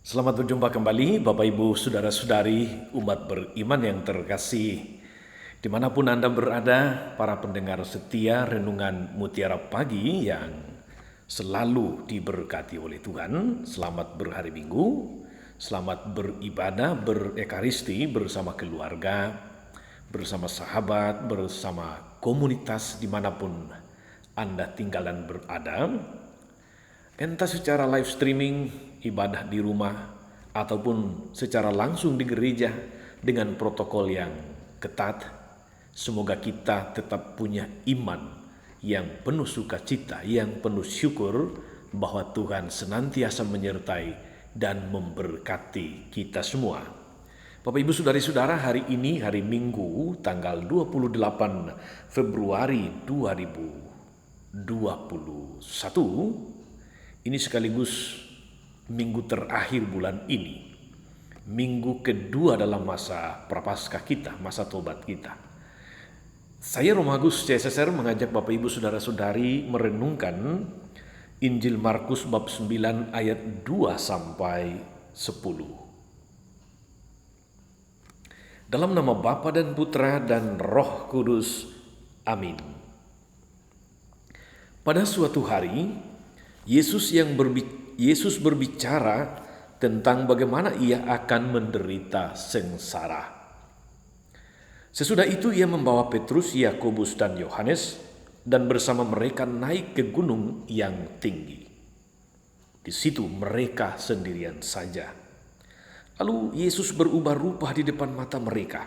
Selamat berjumpa kembali Bapak Ibu Saudara-saudari umat beriman yang terkasih. Dimanapun Anda berada, para pendengar setia Renungan Mutiara Pagi yang selalu diberkati oleh Tuhan. Selamat berhari Minggu, selamat beribadah, berekaristi bersama keluarga, bersama sahabat, bersama komunitas dimanapun Anda tinggal dan berada. Entah secara live streaming, ibadah di rumah, ataupun secara langsung di gereja dengan protokol yang ketat, semoga kita tetap punya iman yang penuh sukacita, yang penuh syukur bahwa Tuhan senantiasa menyertai dan memberkati kita semua. Bapak Ibu Saudari-saudara, hari ini hari Minggu tanggal 28 Februari 2021. Ini sekaligus minggu terakhir bulan ini. Minggu kedua dalam masa prapaskah kita, masa tobat kita. Saya Romagus CSSR mengajak Bapak Ibu Saudara-saudari merenungkan Injil Markus bab 9 ayat 2 sampai 10. Dalam nama Bapa dan Putra dan Roh Kudus. Amin. Pada suatu hari, Yesus berbicara tentang bagaimana ia akan menderita sengsara. Sesudah itu ia membawa Petrus, Yakobus dan Yohanes dan bersama mereka naik ke gunung yang tinggi. Di situ mereka sendirian saja. Lalu Yesus berubah rupa di depan mata mereka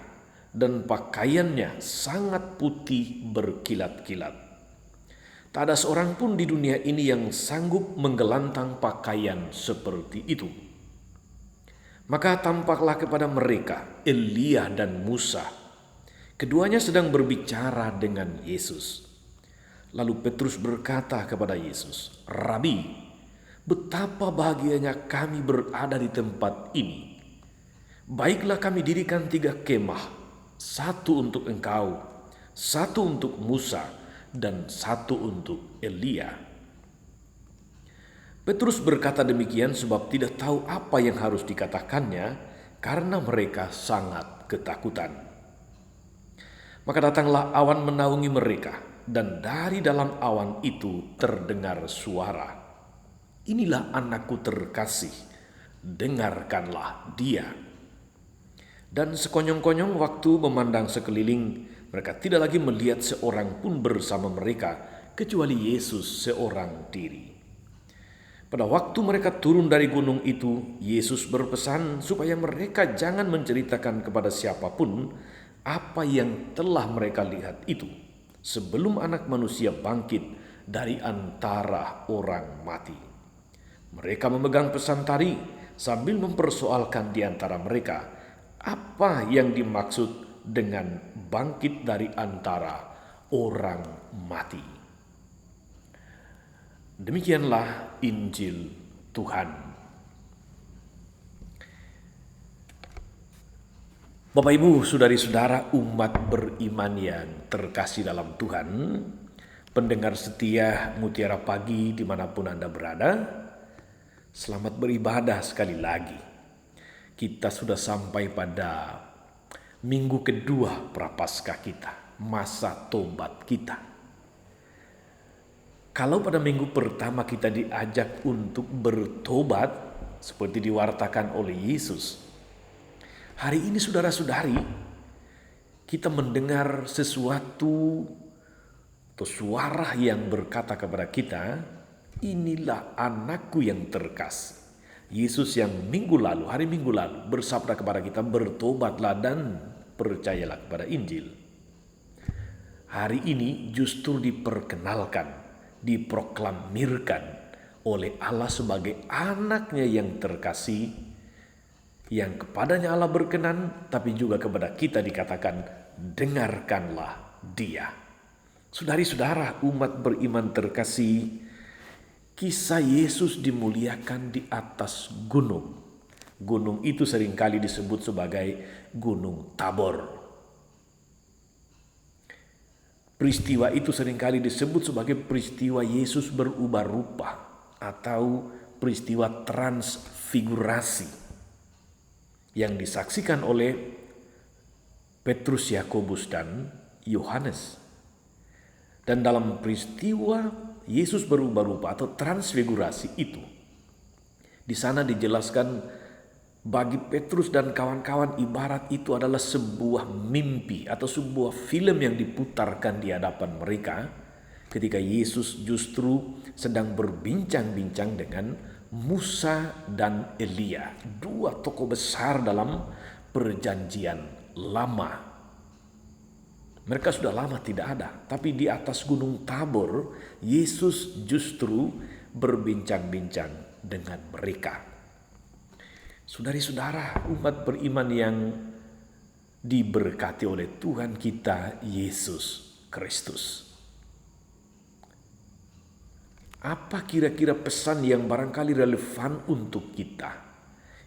dan pakaiannya sangat putih berkilat-kilat. Tak ada seorang pun di dunia ini yang sanggup menggelantang pakaian seperti itu. Maka tampaklah kepada mereka Elia dan Musa. Keduanya sedang berbicara dengan Yesus. Lalu Petrus berkata kepada Yesus, "Rabi, betapa bahagianya kami berada di tempat ini. Baiklah kami dirikan 3 kemah, 1 untuk engkau, 1 untuk Musa, dan 1 untuk Elia." Petrus berkata demikian sebab tidak tahu apa yang harus dikatakannya karena mereka sangat ketakutan. Maka datanglah awan menaungi mereka dan dari dalam awan itu terdengar suara, "Inilah anakku terkasih, dengarkanlah dia." Dan sekonyong-konyong waktu memandang sekeliling, mereka tidak lagi melihat seorang pun bersama mereka, kecuali Yesus seorang diri. Pada waktu mereka turun dari gunung itu, Yesus berpesan supaya mereka jangan menceritakan kepada siapapun apa yang telah mereka lihat itu, sebelum Anak Manusia bangkit dari antara orang mati. Mereka memegang pesan tadi sambil mempersoalkan di antara mereka, apa yang dimaksud dengan bangkit dari antara orang mati. Demikianlah Injil Tuhan. Bapak Ibu, saudari-saudara umat beriman yang terkasih dalam Tuhan, pendengar setia Mutiara Pagi dimanapun Anda berada, selamat beribadah sekali lagi. Kita sudah sampai pada minggu kedua prapaskah kita, masa tobat kita. Kalau pada minggu pertama kita diajak untuk bertobat seperti diwartakan oleh Yesus, hari ini saudara-saudari kita mendengar sesuatu atau suara yang berkata kepada kita, "Inilah anakku yang terkasih." Yesus yang hari Minggu lalu bersabda kepada kita, "Bertobatlah dan percayalah kepada Injil." Hari ini justru diproklamirkan oleh Allah sebagai anaknya yang terkasih, yang kepadanya Allah berkenan, tapi juga kepada kita dikatakan, "Dengarkanlah dia." Saudari-saudara umat beriman terkasih, kisah Yesus dimuliakan di atas gunung. Gunung itu seringkali disebut sebagai Gunung Tabor. Peristiwa itu seringkali disebut sebagai peristiwa Yesus berubah rupa atau peristiwa transfigurasi yang disaksikan oleh Petrus, Yakobus, dan Yohanes. Dan dalam peristiwa Yesus berubah-ubah atau transfigurasi itu, di sana dijelaskan bagi Petrus dan kawan-kawan ibarat itu adalah sebuah mimpi atau sebuah film yang diputarkan di hadapan mereka ketika Yesus justru sedang berbincang-bincang dengan Musa dan Elia, dua tokoh besar dalam perjanjian lama. Mereka sudah lama tidak ada, tapi di atas Gunung Tabor Yesus justru berbincang-bincang dengan mereka. Saudari-saudara, umat beriman yang diberkati oleh Tuhan kita Yesus Kristus. Apa kira-kira pesan yang barangkali relevan untuk kita,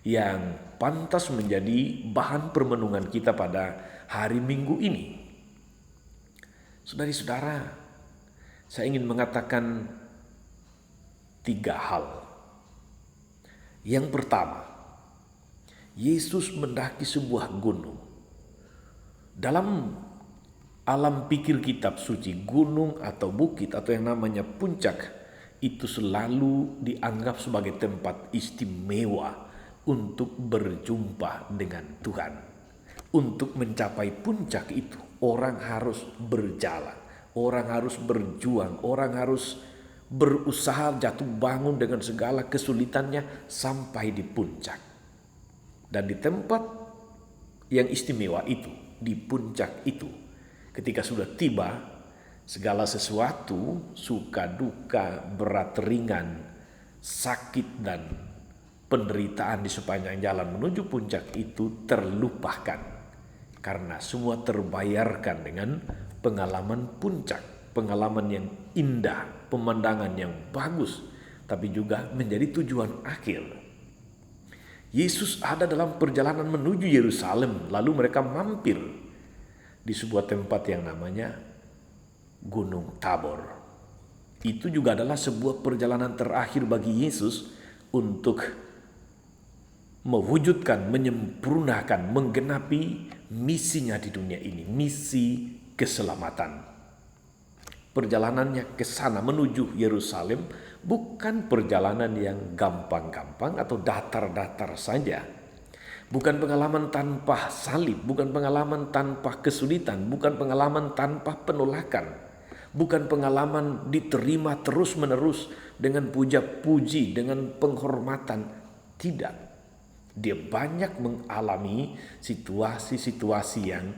yang pantas menjadi bahan permenungan kita pada hari Minggu ini? Saudari-saudara, saya ingin mengatakan 3 hal. Yang pertama, Yesus mendaki sebuah gunung. Dalam alam pikir kitab suci, gunung atau bukit atau yang namanya puncak itu selalu dianggap sebagai tempat istimewa untuk berjumpa dengan Tuhan. Untuk mencapai puncak itu, orang harus berjalan, orang harus berjuang, orang harus berusaha jatuh bangun dengan segala kesulitannya sampai di puncak. Dan di tempat yang istimewa itu, di puncak itu, ketika sudah tiba, segala sesuatu, suka duka, berat ringan, sakit dan penderitaan di sepanjang jalan menuju puncak itu terlupakan. Karena semua terbayarkan dengan pengalaman puncak, pengalaman yang indah, pemandangan yang bagus, tapi juga menjadi tujuan akhir. Yesus ada dalam perjalanan menuju Yerusalem, lalu mereka mampir di sebuah tempat yang namanya Gunung Tabor. Itu juga adalah sebuah perjalanan terakhir bagi Yesus untuk mewujudkan, menyempurnakan, menggenapi misinya di dunia ini, misi keselamatan. Perjalanannya ke sana menuju Yerusalem bukan perjalanan yang gampang-gampang atau datar-datar saja. Bukan pengalaman tanpa salib, bukan pengalaman tanpa kesulitan, bukan pengalaman tanpa penolakan. Bukan pengalaman diterima terus-menerus dengan puja-puji, dengan penghormatan. Tidak. Dia banyak mengalami situasi-situasi yang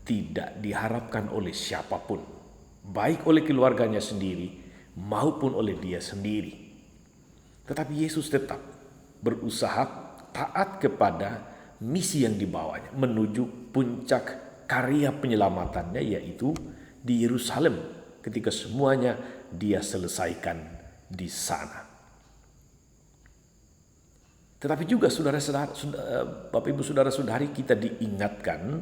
tidak diharapkan oleh siapapun. Baik oleh keluarganya sendiri maupun oleh dia sendiri. Tetapi Yesus tetap berusaha taat kepada misi yang dibawanya menuju puncak karya penyelamatannya, yaitu di Yerusalem, ketika semuanya dia selesaikan di sana. Tetapi juga saudara-saudara, Bapak Ibu saudara-saudari, kita diingatkan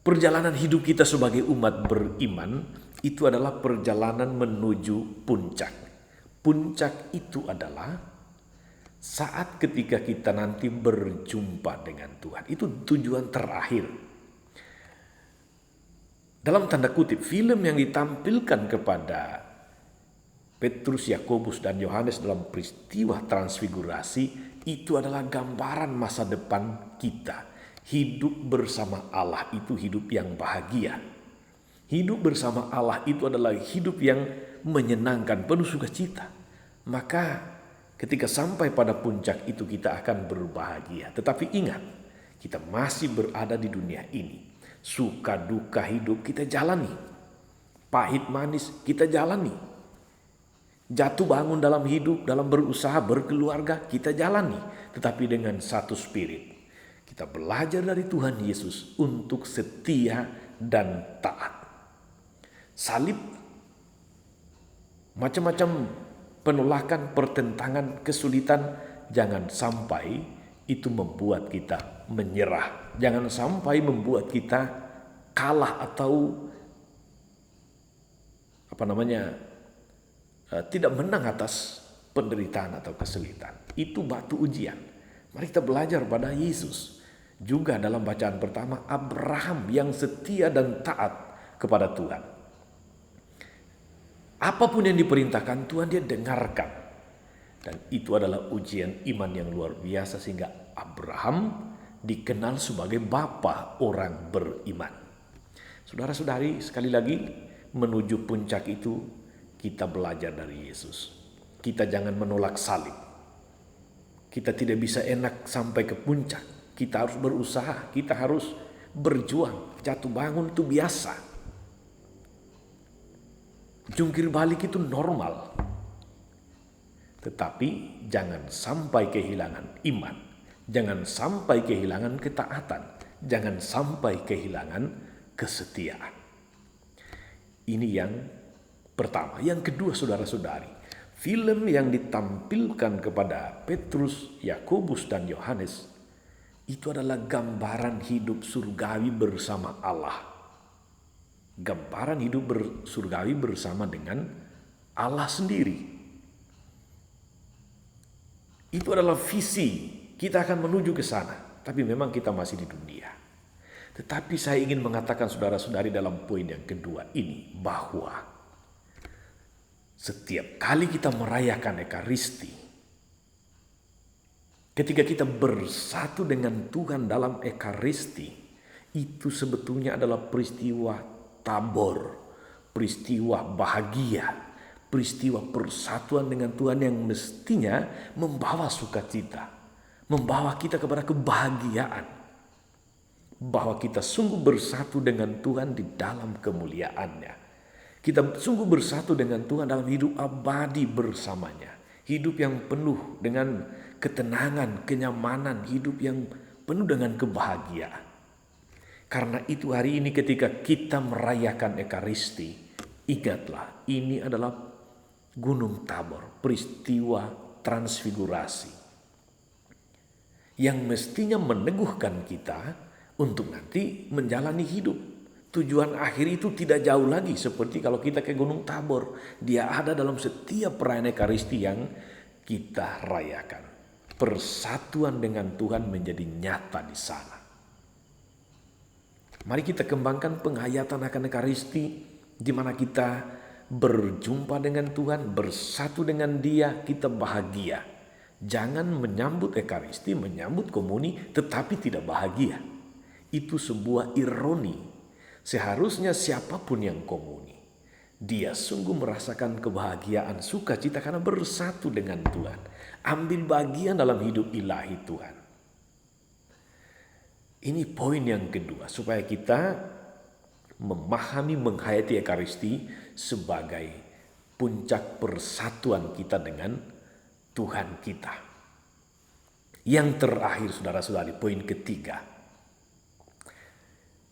perjalanan hidup kita sebagai umat beriman itu adalah perjalanan menuju puncak. Puncak itu adalah saat ketika kita nanti berjumpa dengan Tuhan. Itu tujuan terakhir. Dalam tanda kutip, film yang ditampilkan kepada Petrus, Yakobus, dan Yohanes dalam peristiwa transfigurasi itu adalah gambaran masa depan kita. Hidup bersama Allah itu hidup yang bahagia. Hidup bersama Allah itu adalah hidup yang menyenangkan, penuh sukacita. Maka ketika sampai pada puncak itu kita akan berbahagia. Tetapi ingat, kita masih berada di dunia ini. Suka duka hidup kita jalani. Pahit manis kita jalani. Jatuh bangun dalam hidup, dalam berusaha, berkeluarga kita jalani. Tetapi dengan satu spirit. Kita belajar dari Tuhan Yesus untuk setia dan taat. Salib, macam-macam penolakan, pertentangan, kesulitan, jangan sampai itu membuat kita menyerah. Jangan sampai membuat kita kalah atau tidak menang atas penderitaan atau kesulitan. Itu batu ujian. Mari kita belajar pada Yesus. Juga dalam bacaan pertama, Abraham yang setia dan taat kepada Tuhan. Apapun yang diperintahkan Tuhan, dia dengarkan. Dan itu adalah ujian iman yang luar biasa sehingga Abraham dikenal sebagai bapa orang beriman. Saudara-saudari, sekali lagi menuju puncak itu kita belajar dari Yesus. Kita jangan menolak salib. Kita tidak bisa enak sampai ke puncak. Kita harus berusaha, kita harus berjuang. Jatuh bangun itu biasa. Jungkir balik itu normal. Tetapi jangan sampai kehilangan iman. Jangan sampai kehilangan ketaatan. Jangan sampai kehilangan kesetiaan. Ini yang pertama. Yang kedua, saudara-saudari, film yang ditampilkan kepada Petrus, Yakobus, dan Yohanes itu adalah gambaran hidup surgawi bersama Allah. Gambaran hidup surgawi bersama dengan Allah sendiri. Itu adalah visi. Kita akan menuju ke sana. Tapi memang kita masih di dunia. Tetapi saya ingin mengatakan saudara-saudari dalam poin yang kedua ini, bahwa setiap kali kita merayakan Ekaristi, ketika kita bersatu dengan Tuhan dalam Ekaristi, itu sebetulnya adalah peristiwa tabor, peristiwa bahagia, peristiwa persatuan dengan Tuhan yang mestinya membawa sukacita, membawa kita kepada kebahagiaan, bahwa kita sungguh bersatu dengan Tuhan di dalam kemuliaannya. Kita sungguh bersatu dengan Tuhan dalam hidup abadi bersamanya. Hidup yang penuh dengan ketenangan, kenyamanan, hidup yang penuh dengan kebahagiaan. Karena itu hari ini ketika kita merayakan Ekaristi, ingatlah ini adalah Gunung Tabor, peristiwa transfigurasi. Yang mestinya meneguhkan kita untuk nanti menjalani hidup. Tujuan akhir itu tidak jauh lagi seperti kalau kita ke Gunung Tabor. Dia ada dalam setiap perayaan Ekaristi yang kita rayakan. Persatuan dengan Tuhan menjadi nyata di sana. Mari kita kembangkan penghayatan akan Ekaristi, di mana kita berjumpa dengan Tuhan, bersatu dengan Dia, kita bahagia. Jangan menyambut Ekaristi, menyambut komuni, tetapi tidak bahagia. Itu sebuah ironi. Seharusnya siapapun yang komuni, dia sungguh merasakan kebahagiaan, sukacita karena bersatu dengan Tuhan. Ambil bagian dalam hidup ilahi Tuhan. Ini poin yang kedua, supaya kita memahami, menghayati Ekaristi sebagai puncak persatuan kita dengan Tuhan kita. Yang terakhir, saudara-saudari, poin ketiga.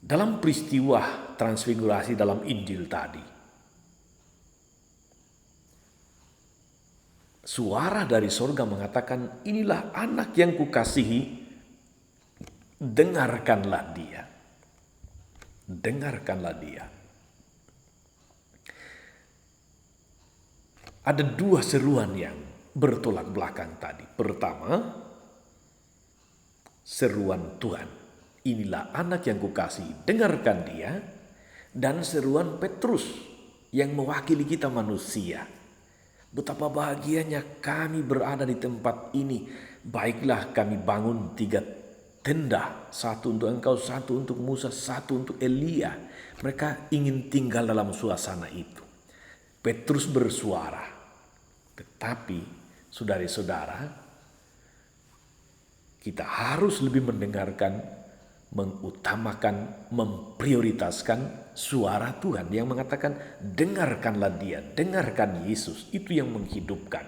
Dalam peristiwa transfigurasi dalam Injil tadi, suara dari sorga mengatakan, inilah anak yang kukasihi, dengarkanlah dia. Dengarkanlah dia. Ada dua seruan yang bertolak belakang tadi. Pertama, seruan Tuhan. Inilah anak yang kukasihi, dengarkan dia. Dan seruan Petrus yang mewakili kita manusia. Betapa bahagianya kami berada di tempat ini. Baiklah kami bangun 3 tenda. 1 untuk engkau, 1 untuk Musa, 1 untuk Elia. Mereka ingin tinggal dalam suasana itu. Petrus bersuara. Tetapi saudara-saudara, kita harus lebih mendengarkan, mengutamakan, memprioritaskan suara Tuhan yang mengatakan, dengarkanlah dia, dengarkan Yesus. Itu yang menghidupkan.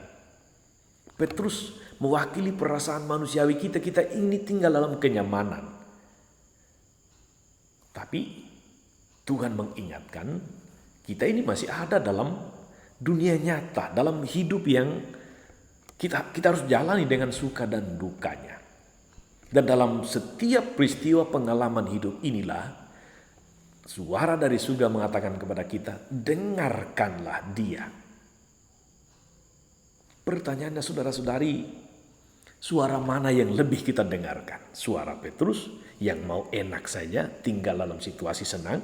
Petrus mewakili perasaan manusiawi kita. Kita ini tinggal dalam kenyamanan. Tapi Tuhan mengingatkan, kita ini masih ada dalam dunia nyata, dalam hidup yang kita harus jalani dengan suka dan dukanya. Dan dalam setiap peristiwa pengalaman hidup inilah, suara dari surga mengatakan kepada kita, dengarkanlah dia. Pertanyaannya saudara-saudari, suara mana yang lebih kita dengarkan? Suara Petrus yang mau enak saja tinggal dalam situasi senang,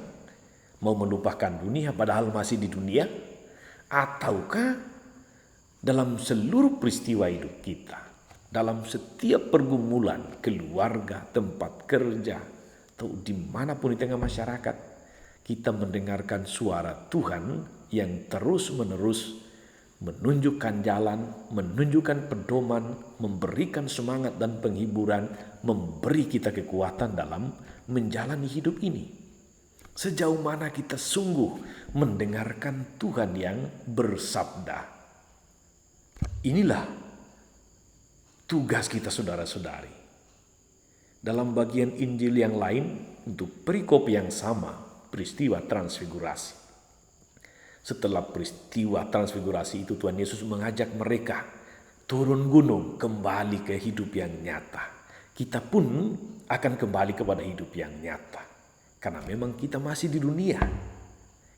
mau melupakan dunia padahal masih di dunia? Ataukah dalam seluruh peristiwa hidup kita, dalam setiap pergumulan keluarga, tempat kerja, atau dimanapun di tengah masyarakat, kita mendengarkan suara Tuhan yang terus-menerus menunjukkan jalan, menunjukkan pedoman, memberikan semangat dan penghiburan, memberi kita kekuatan dalam menjalani hidup ini. Sejauh mana kita sungguh mendengarkan Tuhan yang bersabda. Inilah tugas kita saudara-saudari. Dalam bagian Injil yang lain, untuk perikop yang sama, peristiwa transfigurasi. Setelah peristiwa transfigurasi itu, Tuhan Yesus mengajak mereka turun gunung kembali ke hidup yang nyata. Kita pun akan kembali kepada hidup yang nyata. Karena memang kita masih di dunia.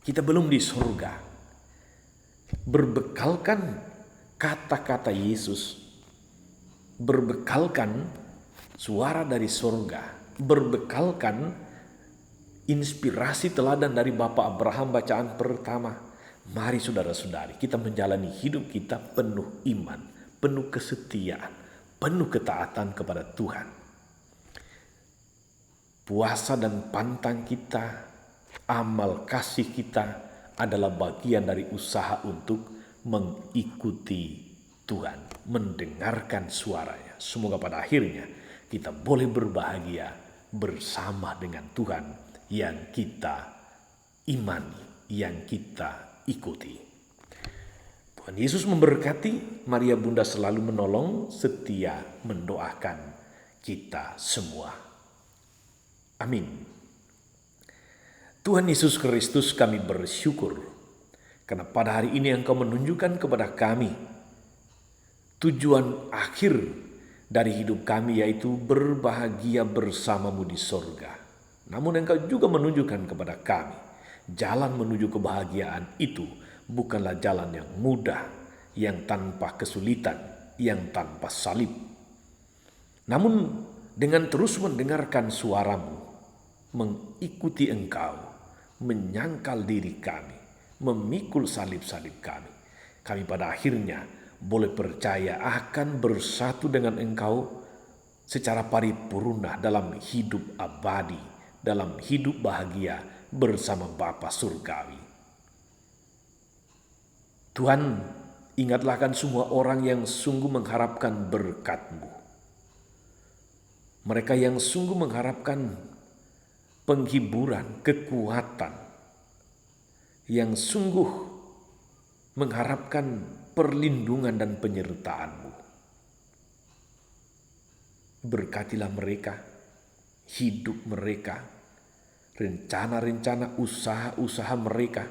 Kita belum di surga. Berbekalkan kata-kata Yesus, berbekalkan suara dari surga, berbekalkan inspirasi teladan dari Bapak Abraham bacaan pertama. Mari saudara-saudari, kita menjalani hidup kita penuh iman, penuh kesetiaan, penuh ketaatan kepada Tuhan. Puasa dan pantang kita, amal kasih kita adalah bagian dari usaha untuk mengikuti Tuhan, mendengarkan suaranya. Semoga pada akhirnya kita boleh berbahagia bersama dengan Tuhan yang kita imani, yang kita ikuti. Tuhan Yesus memberkati. Maria Bunda selalu menolong, setia mendoakan kita semua. Amin. Tuhan Yesus Kristus, kami bersyukur karena pada hari ini Engkau menunjukkan kepada kami tujuan akhir dari hidup kami, yaitu berbahagia bersama-Mu di sorga. Namun Engkau juga menunjukkan kepada kami jalan menuju kebahagiaan itu bukanlah jalan yang mudah, yang tanpa kesulitan, yang tanpa salib. Namun dengan terus mendengarkan suara-Mu, mengikuti Engkau, menyangkal diri kami, memikul salib-salib kami pada akhirnya boleh percaya akan bersatu dengan Engkau secara paripurna dalam hidup abadi, dalam hidup bahagia bersama Bapa Surgawi. Tuhan, ingatlah akan semua orang yang sungguh mengharapkan berkat-Mu. Mereka yang sungguh mengharapkan penghiburan, kekuatan, yang sungguh mengharapkan perlindungan dan penyertaan-Mu. Berkatilah mereka, hidup mereka, rencana-rencana usaha-usaha mereka.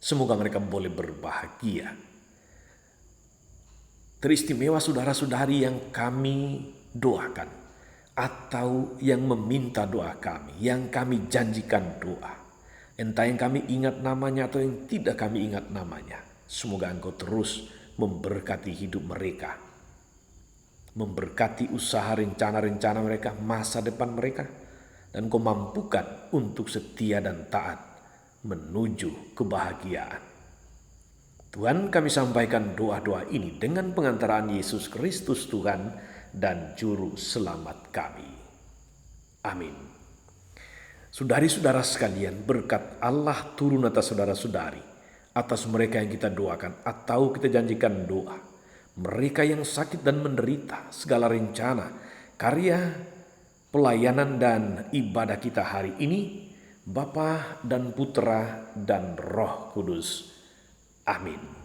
Semoga mereka boleh berbahagia. Teristimewa saudara-saudari yang kami doakan atau yang meminta doa kami, yang kami janjikan doa. Entah yang kami ingat namanya atau yang tidak kami ingat namanya. Semoga Engkau terus memberkati hidup mereka, memberkati usaha rencana-rencana mereka, masa depan mereka, dan Kau mampukan untuk setia dan taat menuju kebahagiaan. Tuhan, kami sampaikan doa-doa ini dengan pengantaraan Yesus Kristus Tuhan dan Juru Selamat kami. Amin. Saudari-saudara sekalian, berkat Allah turun atas saudara-saudari, atas mereka yang kita doakan atau kita janjikan doa, mereka yang sakit dan menderita, segala rencana, karya, pelayanan dan ibadah kita hari ini, Bapa dan Putra dan Roh Kudus. Amin.